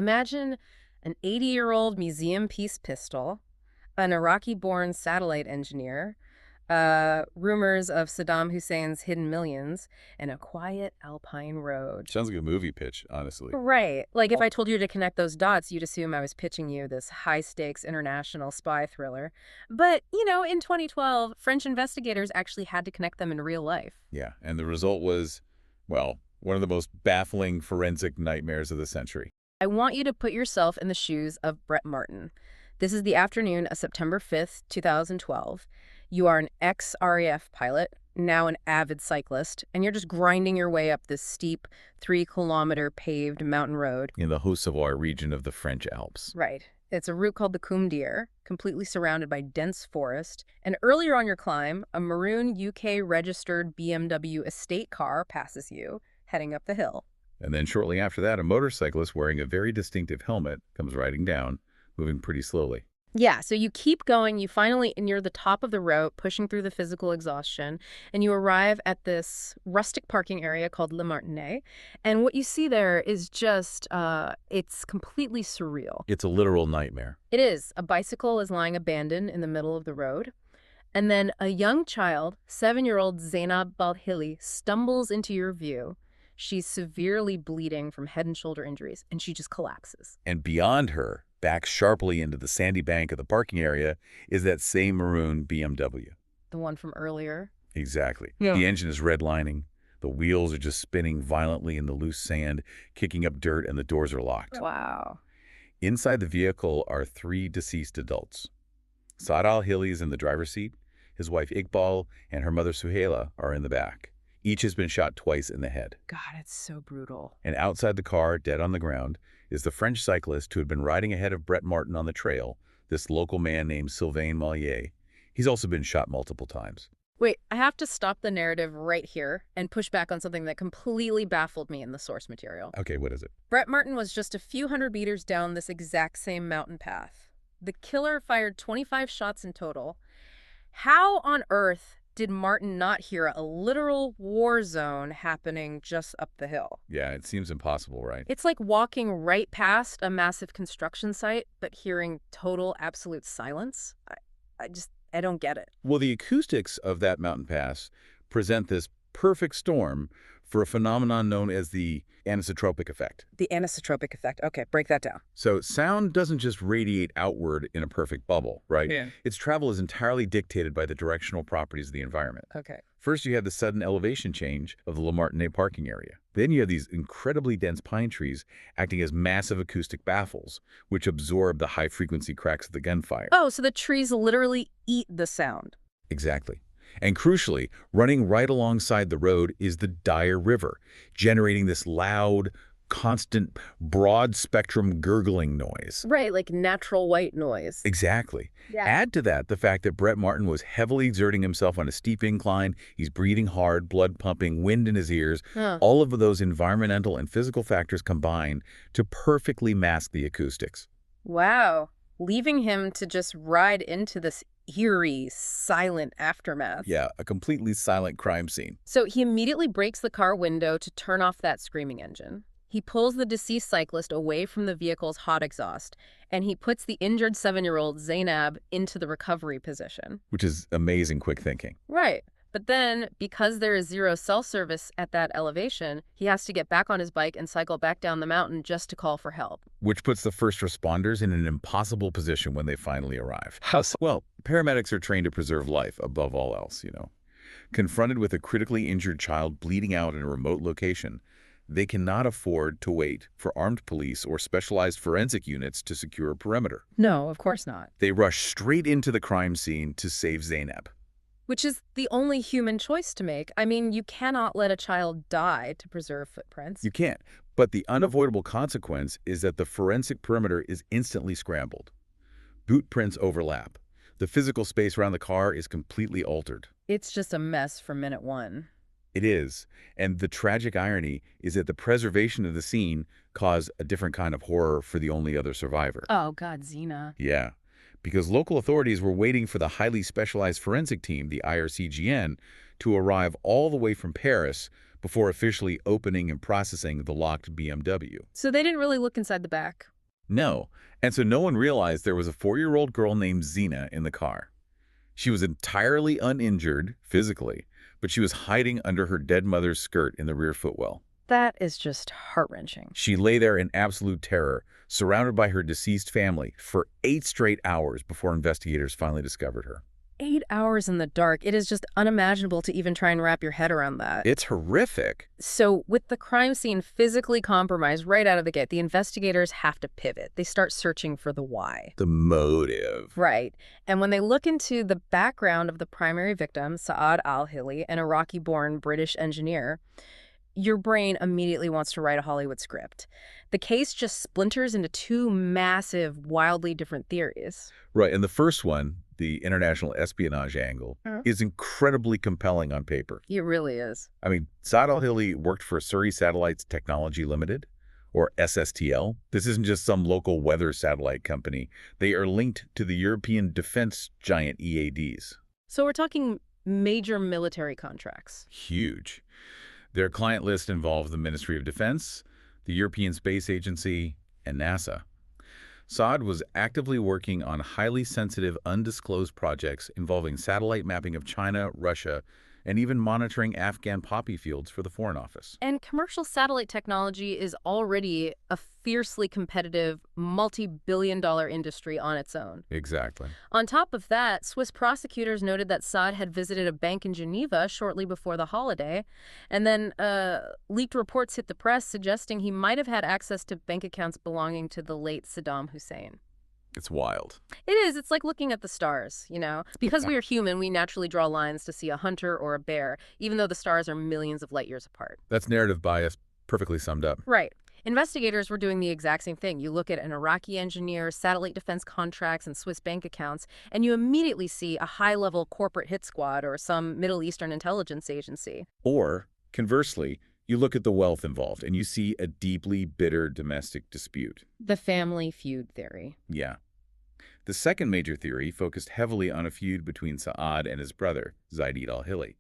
Imagine an 80-year-old museum piece pistol, an Iraqi-born satellite engineer, rumors of Saddam Hussein's hidden millions, and a quiet alpine road. Sounds like a movie pitch, honestly. Right. Like if I told you to connect those dots, you'd assume I was pitching you this high-stakes international spy thriller. But, in 2012, French investigators actually had to connect them in real life. Yeah, and the result was, well, one of the most baffling forensic nightmares of the century. I want you to put yourself in the shoes of Brett Martin. This is the afternoon of September 5th, 2012. You are an ex-RAF pilot, now an avid cyclist, and you're just grinding your way up this steep 3-kilometer paved mountain road. In the Haute-Savoie region of the French Alps. Right. It's a route called the Combe d'Ir, completely surrounded by dense forest. And earlier on your climb, a maroon UK-registered BMW estate car passes you, heading up the hill. And then shortly after that, a motorcyclist wearing a very distinctive helmet comes riding down, moving pretty slowly. Yeah, so you keep going, you finally near the top of the road, pushing through the physical exhaustion, and you arrive at this rustic parking area called Le Martinet. And what you see there is just, it's completely surreal. It's a literal nightmare. It is. A bicycle is lying abandoned in the middle of the road. And then a young child, 7-year-old Zainab Balhili, stumbles into your view. She's severely bleeding from head and shoulder injuries, and she just collapses. And beyond her, back sharply into the sandy bank of the parking area, is that same maroon BMW. The one from earlier? Exactly. Yeah. The engine is redlining. The wheels are just spinning violently in the loose sand, kicking up dirt, and the doors are locked. Wow. Inside the vehicle are 3 deceased adults. Saad al-Hili is in the driver's seat. His wife Iqbal and her mother Suhaila are in the back. Each has been shot twice in the head. God, it's so brutal. And outside the car, dead on the ground, is the French cyclist who had been riding ahead of Brett Martin on the trail, this local man named Sylvain Mallier. He's also been shot multiple times. Wait, I have to stop the narrative right here and push back on something that completely baffled me in the source material. Okay, what is it? Brett Martin was just a few hundred meters down this exact same mountain path. The killer fired 25 shots in total. How on earth did Martin not hear a literal war zone happening just up the hill? Yeah, it seems impossible, right? It's like walking right past a massive construction site, but hearing total, absolute silence. I don't get it. Well, the acoustics of that mountain pass present this perfect storm for a phenomenon known as the anisotropic effect. The anisotropic effect. Okay, break that down. So sound doesn't just radiate outward in a perfect bubble, right? Yeah. Its travel is entirely dictated by the directional properties of the environment. Okay. First, you have the sudden elevation change of the Le Martinet parking area. Then you have these incredibly dense pine trees acting as massive acoustic baffles, which absorb the high-frequency cracks of the gunfire. Oh, so the trees literally eat the sound. Exactly. And crucially, running right alongside the road is the Dyer River, generating this loud, constant, broad-spectrum gurgling noise. Right, like natural white noise. Exactly. Yeah. Add to that the fact that Brett Martin was heavily exerting himself on a steep incline. He's breathing hard, blood pumping, wind in his ears. All of those environmental and physical factors combine to perfectly mask the acoustics. Wow. Leaving him to just ride into this eerie, silent aftermath. Yeah, a completely silent crime scene. So he immediately breaks the car window to turn off that screaming engine. He pulls the deceased cyclist away from the vehicle's hot exhaust, and he puts the injured 7-year-old Zainab into the recovery position. Which is amazing quick thinking. Right. But then, because there is zero cell service at that elevation, he has to get back on his bike and cycle back down the mountain just to call for help. Which puts the first responders in an impossible position when they finally arrive. How so? Well, paramedics are trained to preserve life above all else, Confronted with a critically injured child bleeding out in a remote location, they cannot afford to wait for armed police or specialized forensic units to secure a perimeter. No, of course not. They rush straight into the crime scene to save Zainab. Which is the only human choice to make. I mean, you cannot let a child die to preserve footprints. You can't. But the unavoidable consequence is that the forensic perimeter is instantly scrambled. Boot prints overlap. The physical space around the car is completely altered. It's just a mess from minute one. It is. And the tragic irony is that the preservation of the scene caused a different kind of horror for the only other survivor. Oh, God, Zena. Yeah. Because local authorities were waiting for the highly specialized forensic team, the IRCGN, to arrive all the way from Paris before officially opening and processing the locked BMW. So they didn't really look inside the back. No. And so no one realized there was a 4-year-old girl named Zena in the car. She was entirely uninjured physically, but she was hiding under her dead mother's skirt in the rear footwell. That is just heart-wrenching. She lay there in absolute terror, surrounded by her deceased family, for 8 straight hours before investigators finally discovered her. 8 hours in the dark. It is just unimaginable to even try and wrap your head around that. It's horrific. So with the crime scene physically compromised right out of the gate, the investigators have to pivot. They start searching for the why. The motive. Right. And when they look into the background of the primary victim, Saad al-Hili, an Iraqi-born British engineer, your brain immediately wants to write a Hollywood script. The case just splinters into two massive, wildly different theories. Right, and the first one, the international espionage angle, is incredibly compelling on paper. It really is. I mean, Saad al-Hili worked for Surrey Satellites Technology Limited, or SSTL. This isn't just some local weather satellite company. They are linked to the European defense giant EADs. So we're talking major military contracts. Huge. Their client list involved the Ministry of Defense, the European Space Agency, and NASA. Saad was actively working on highly sensitive, undisclosed projects involving satellite mapping of China, Russia, and even monitoring Afghan poppy fields for the Foreign Office. And commercial satellite technology is already a fiercely competitive, multi-billion-dollar industry on its own. Exactly. On top of that, Swiss prosecutors noted that Saad had visited a bank in Geneva shortly before the holiday, and then leaked reports hit the press suggesting he might have had access to bank accounts belonging to the late Saddam Hussein. It's wild. It is. It's like looking at the stars, you know? Because we are human, we naturally draw lines to see a hunter or a bear, even though the stars are millions of light years apart. That's narrative bias perfectly summed up. Right. Investigators were doing the exact same thing. You look at an Iraqi engineer, satellite defense contracts, and Swiss bank accounts, and you immediately see a high-level corporate hit squad or some Middle Eastern intelligence agency. Or, conversely, you look at the wealth involved and you see a deeply bitter domestic dispute. The family feud theory. Yeah. The second major theory focused heavily on a feud between Saad and his brother, Zaid al-Hili.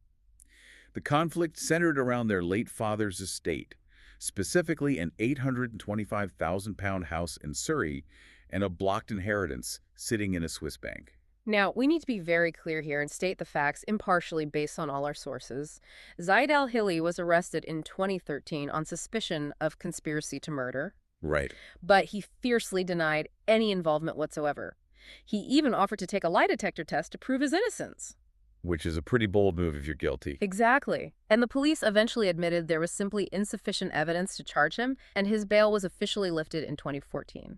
The conflict centered around their late father's estate, specifically an 825,000-pound house in Surrey and a blocked inheritance sitting in a Swiss bank. Now, we need to be very clear here and state the facts impartially based on all our sources. Zaid al-Hili was arrested in 2013 on suspicion of conspiracy to murder. Right. But he fiercely denied any involvement whatsoever. He even offered to take a lie detector test to prove his innocence. Which is a pretty bold move if you're guilty. Exactly. And the police eventually admitted there was simply insufficient evidence to charge him, and his bail was officially lifted in 2014.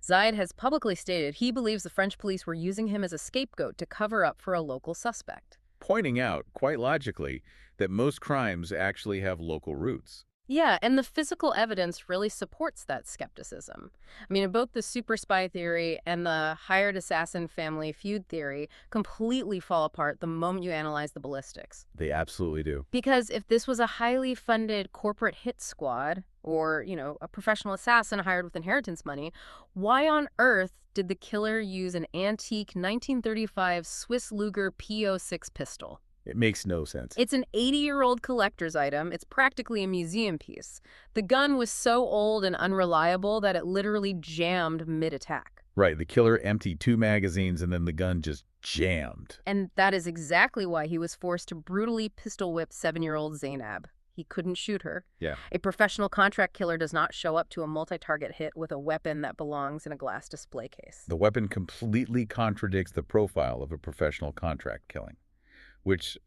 Zaid has publicly stated he believes the French police were using him as a scapegoat to cover up for a local suspect. Pointing out, quite logically, that most crimes actually have local roots. Yeah, and the physical evidence really supports that skepticism. I mean, both the super spy theory and the hired assassin family feud theory completely fall apart the moment you analyze the ballistics. They absolutely do. Because if this was a highly funded corporate hit squad, or, you know, a professional assassin hired with inheritance money, why on earth did the killer use an antique 1935 Swiss Luger P06 pistol? It makes no sense. It's an 80-year-old collector's item. It's practically a museum piece. The gun was so old and unreliable that it literally jammed mid-attack. Right, the killer emptied 2 magazines and then the gun just jammed. And that is exactly why he was forced to brutally pistol whip 7-year-old Zainab. He couldn't shoot her. Yeah. A professional contract killer does not show up to a multi-target hit with a weapon that belongs in a glass display case. The weapon completely contradicts the profile of a professional contract killing, which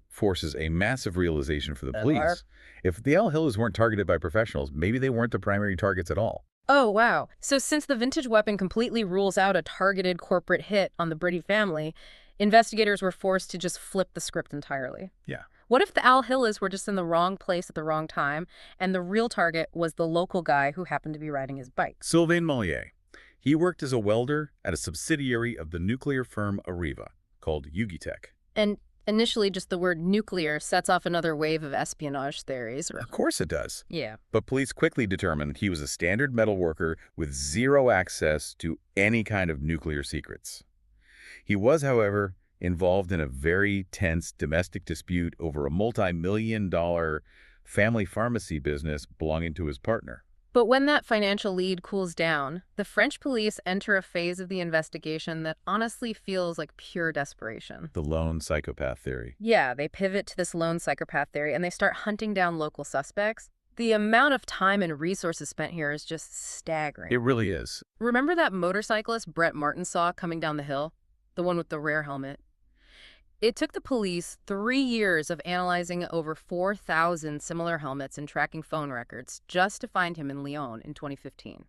forces a massive realization for the police. If the al-Hilis weren't targeted by professionals, maybe they weren't the primary targets at all. Oh, wow. So since the vintage weapon completely rules out a targeted corporate hit on the Brady family, investigators were forced to just flip the script entirely. Yeah. What if the al-Hilis were just in the wrong place at the wrong time, and the real target was the local guy who happened to be riding his bike? Sylvain Mollier. He worked as a welder at a subsidiary of the nuclear firm Areva, called Ugitech. And initially, just the word nuclear sets off another wave of espionage theories. Of course it does. Yeah. But police quickly determined he was a standard metal worker with zero access to any kind of nuclear secrets. He was, however, involved in a very tense domestic dispute over a multi-million-dollar family pharmacy business belonging to his partner. But when that financial lead cools down, the French police enter a phase of the investigation that honestly feels like pure desperation. The lone psychopath theory. Yeah, they pivot to this lone psychopath theory and they start hunting down local suspects. The amount of time and resources spent here is just staggering. It really is. Remember that motorcyclist Brett Martin saw coming down the hill? The one with the rare helmet? It took the police 3 years of analyzing over 4,000 similar helmets and tracking phone records just to find him in Lyon in 2015.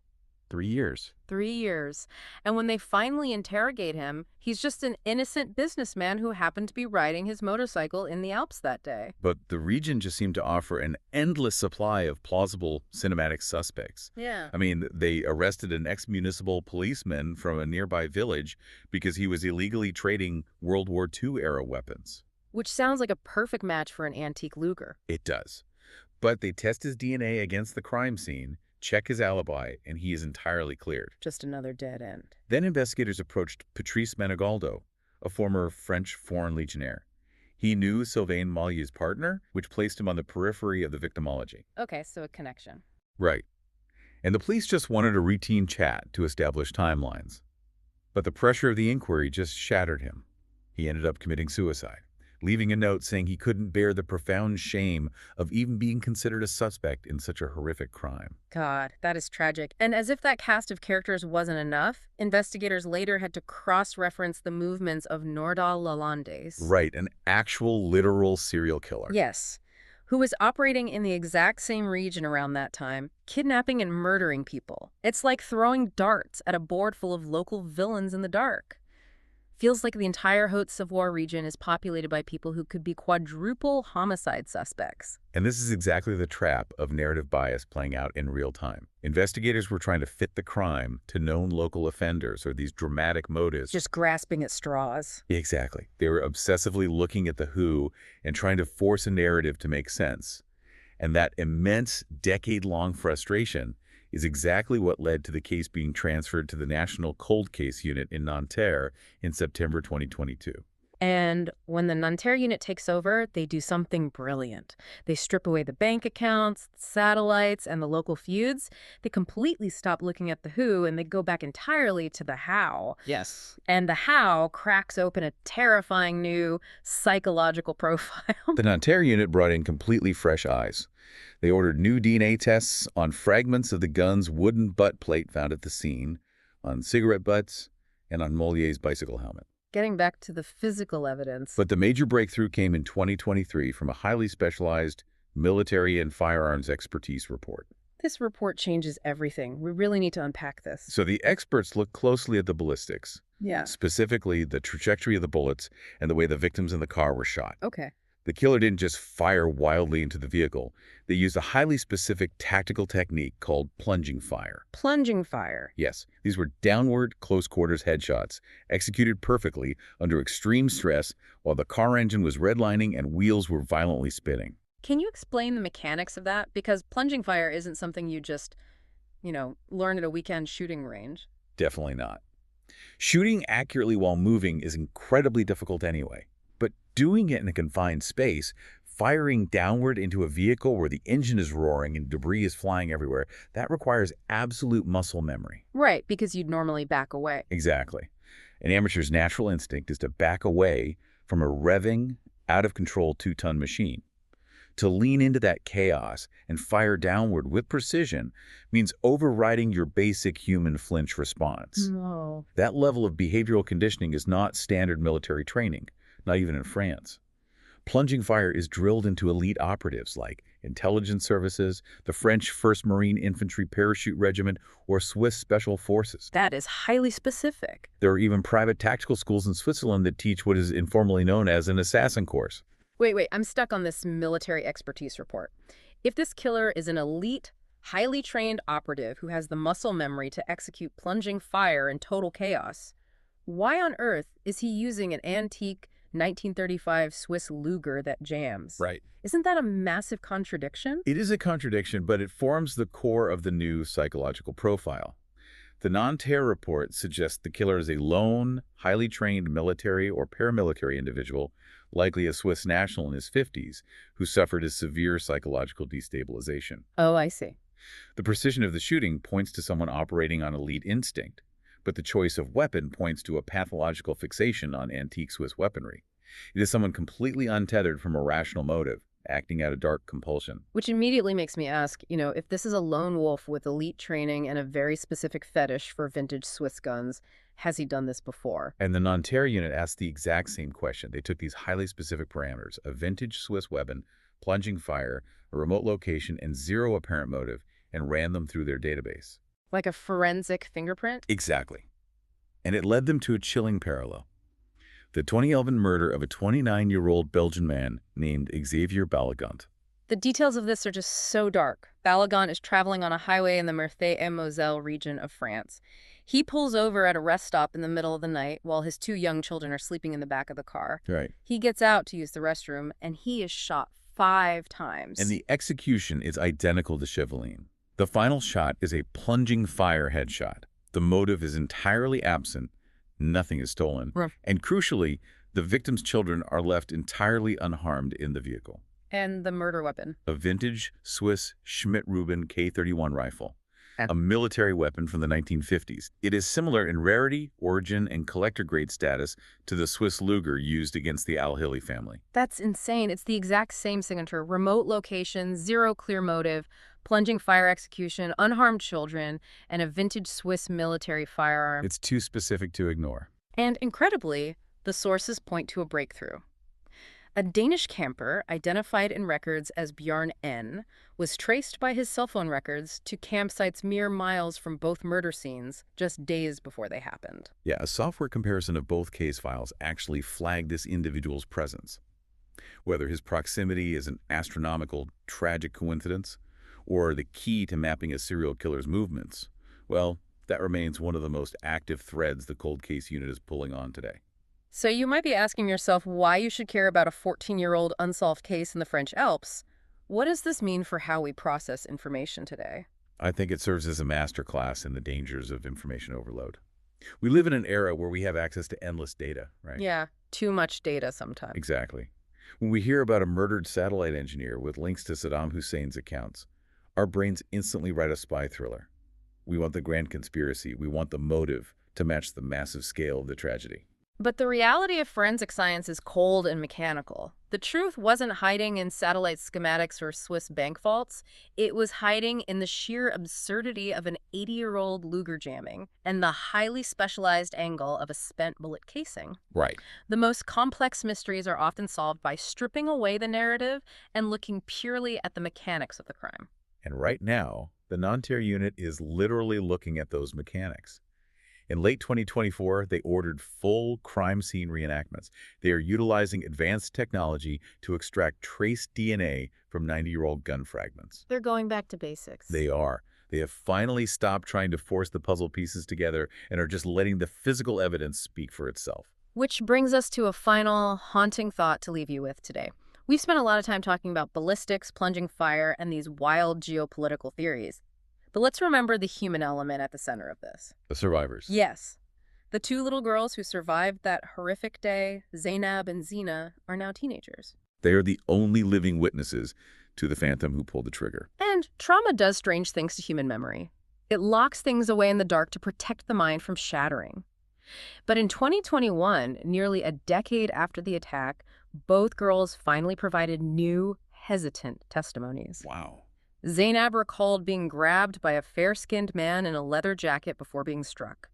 3 years. 3 years. And when they finally interrogate him, he's just an innocent businessman who happened to be riding his motorcycle in the Alps that day. But the region just seemed to offer an endless supply of plausible cinematic suspects. Yeah. I mean, they arrested an ex-municipal policeman from a nearby village because he was illegally trading World War II-era weapons. Which sounds like a perfect match for an antique Luger. It does. But they test his DNA against the crime scene, check his alibi, and he is entirely cleared. Just another dead end. Then investigators approached Patrice Menegaldo, a former French foreign legionnaire. He knew Sylvain Maillet's partner, which placed him on the periphery of the victimology. Okay, so a connection. Right. And the police just wanted a routine chat to establish timelines. But the pressure of the inquiry just shattered him. He ended up committing suicide, leaving a note saying he couldn't bear the profound shame of even being considered a suspect in such a horrific crime. God, that is tragic. And as if that cast of characters wasn't enough, investigators later had to cross-reference the movements of Nordal Lalandes. Right, an actual literal serial killer. Yes, who was operating in the exact same region around that time, kidnapping and murdering people. It's like throwing darts at a board full of local villains in the dark. Feels like the entire Haute-Savoie region is populated by people who could be quadruple homicide suspects. And this is exactly the trap of narrative bias playing out in real time. Investigators were trying to fit the crime to known local offenders or these dramatic motives. Just grasping at straws. Exactly. They were obsessively looking at the who and trying to force a narrative to make sense. And that immense decade-long frustration is exactly what led to the case being transferred to the National Cold Case Unit in Nanterre in September 2022. And when the Nanterre unit takes over, they do something brilliant. They strip away the bank accounts, satellites, and the local feuds. They completely stop looking at the who, and they go back entirely to the how. Yes. And the how cracks open a terrifying new psychological profile. The Nanterre unit brought in completely fresh eyes. They ordered new DNA tests on fragments of the gun's wooden butt plate found at the scene, on cigarette butts, and on Molier's bicycle helmet. Getting back to the physical evidence. But the major breakthrough came in 2023 from a highly specialized military and firearms expertise report. This report changes everything. We really need to unpack this. So the experts looked closely at the ballistics, Yeah. specifically the trajectory of the bullets and the way the victims in the car were shot. Okay. The killer didn't just fire wildly into the vehicle. They used a highly specific tactical technique called plunging fire. Plunging fire. Yes, these were downward, close-quarters headshots, executed perfectly under extreme stress while the car engine was redlining and wheels were violently spinning. Can you explain the mechanics of that? Because plunging fire isn't something you just, learn at a weekend shooting range. Definitely not. Shooting accurately while moving is incredibly difficult anyway. But doing it in a confined space, firing downward into a vehicle where the engine is roaring and debris is flying everywhere, that requires absolute muscle memory. Right, because you'd normally back away. Exactly. An amateur's natural instinct is to back away from a revving, out-of-control 2-ton machine. To lean into that chaos and fire downward with precision means overriding your basic human flinch response. No. That level of behavioral conditioning is not standard military training, not even in France. Plunging fire is drilled into elite operatives like intelligence services, the French 1st Marine Infantry Parachute Regiment, or Swiss Special Forces. That is highly specific. There are even private tactical schools in Switzerland that teach what is informally known as an assassin course. Wait, I'm stuck on this military expertise report. If this killer is an elite, highly trained operative who has the muscle memory to execute plunging fire in total chaos, why on earth is he using an antique 1935 Swiss Luger that jams? Right. Isn't that a massive contradiction? It is a contradiction, but it forms the core of the new psychological profile. The Nanterre report suggests the killer is a lone, highly trained military or paramilitary individual, likely a Swiss national in his 50s, who suffered a severe psychological destabilization. Oh, I see. The precision of the shooting points to someone operating on elite instinct, but the choice of weapon points to a pathological fixation on antique Swiss weaponry. It is someone completely untethered from a rational motive, acting out of dark compulsion. Which immediately makes me ask, if this is a lone wolf with elite training and a very specific fetish for vintage Swiss guns, has he done this before? And the Nanterre unit asked the exact same question. They took these highly specific parameters, a vintage Swiss weapon, plunging fire, a remote location, and zero apparent motive, and ran them through their database. Like a forensic fingerprint? Exactly. And it led them to a chilling parallel. The 2011 murder of a 29-year-old Belgian man named Xavier Ballagant. The details of this are just so dark. Ballagant is traveling on a highway in the Meurthe-et-Moselle region of France. He pulls over at a rest stop in the middle of the night while his two young children are sleeping in the back of the car. Right. He gets out to use the restroom, and he is shot 5 times. And the execution is identical to Chevaline. The final shot is a plunging fire headshot. The motive is entirely absent. Nothing is stolen. Right. And crucially, the victim's children are left entirely unharmed in the vehicle. And the murder weapon? A vintage Swiss Schmidt-Rubin K31 rifle, a military weapon from the 1950s. It is similar in rarity, origin, and collector-grade status to the Swiss Luger used against the Al-Hili family. That's insane. It's the exact same signature. Remote location, zero clear motive, plunging fire execution, unharmed children, and a vintage Swiss military firearm. It's too specific to ignore. And incredibly, the sources point to a breakthrough. A Danish camper, identified in records as Bjarne N., was traced by his cell phone records to campsites mere miles from both murder scenes, just days before they happened. Yeah, a software comparison of both case files actually flagged this individual's presence. Whether his proximity is an astronomical, tragic coincidence, or the key to mapping a serial killer's movements, well, that remains one of the most active threads the cold case unit is pulling on today. So you might be asking yourself why you should care about a 14-year-old unsolved case in the French Alps. What does this mean for how we process information today? I think it serves as a masterclass in the dangers of information overload. We live in an era where we have access to endless data, right? Yeah, too much data sometimes. Exactly. When we hear about a murdered satellite engineer with links to Saddam Hussein's accounts, our brains instantly write a spy thriller. We want the grand conspiracy. We want the motive to match the massive scale of the tragedy. But the reality of forensic science is cold and mechanical. The truth wasn't hiding in satellite schematics or Swiss bank vaults. It was hiding in the sheer absurdity of an 80-year-old Luger jamming and the highly specialized angle of a spent bullet casing. Right. The most complex mysteries are often solved by stripping away the narrative and looking purely at the mechanics of the crime. And right now, the Nanterre unit is literally looking at those mechanics. In late 2024, they ordered full crime scene reenactments. They are utilizing advanced technology to extract trace DNA from 90-year-old gun fragments. They're going back to basics. They are. They have finally stopped trying to force the puzzle pieces together and are just letting the physical evidence speak for itself. Which brings us to a final, haunting thought to leave you with today. We've spent a lot of time talking about ballistics, plunging fire, and these wild geopolitical theories. But let's remember the human element at the center of this. The survivors. Yes. The 2 little girls who survived that horrific day, Zainab and Zina, are now teenagers. They are the only living witnesses to the phantom who pulled the trigger. And trauma does strange things to human memory. It locks things away in the dark to protect the mind from shattering. But in 2021, nearly a decade after the attack, both girls finally provided new, hesitant testimonies. Wow. Zainab recalled being grabbed by a fair-skinned man in a leather jacket before being struck.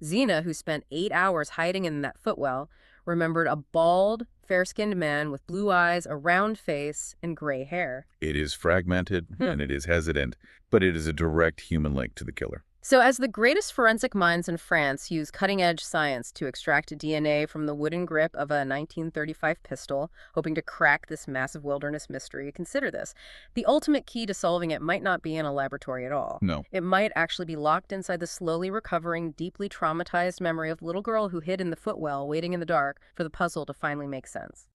Zina, who spent 8 hours hiding in that footwell, remembered a bald, fair-skinned man with blue eyes, a round face, and gray hair. It is fragmented and it is hesitant, but it is a direct human link to the killer. So as the greatest forensic minds in France use cutting-edge science to extract DNA from the wooden grip of a 1935 pistol, hoping to crack this massive wilderness mystery, consider this. The ultimate key to solving it might not be in a laboratory at all. No. It might actually be locked inside the slowly recovering, deeply traumatized memory of the little girl who hid in the footwell, waiting in the dark for the puzzle to finally make sense.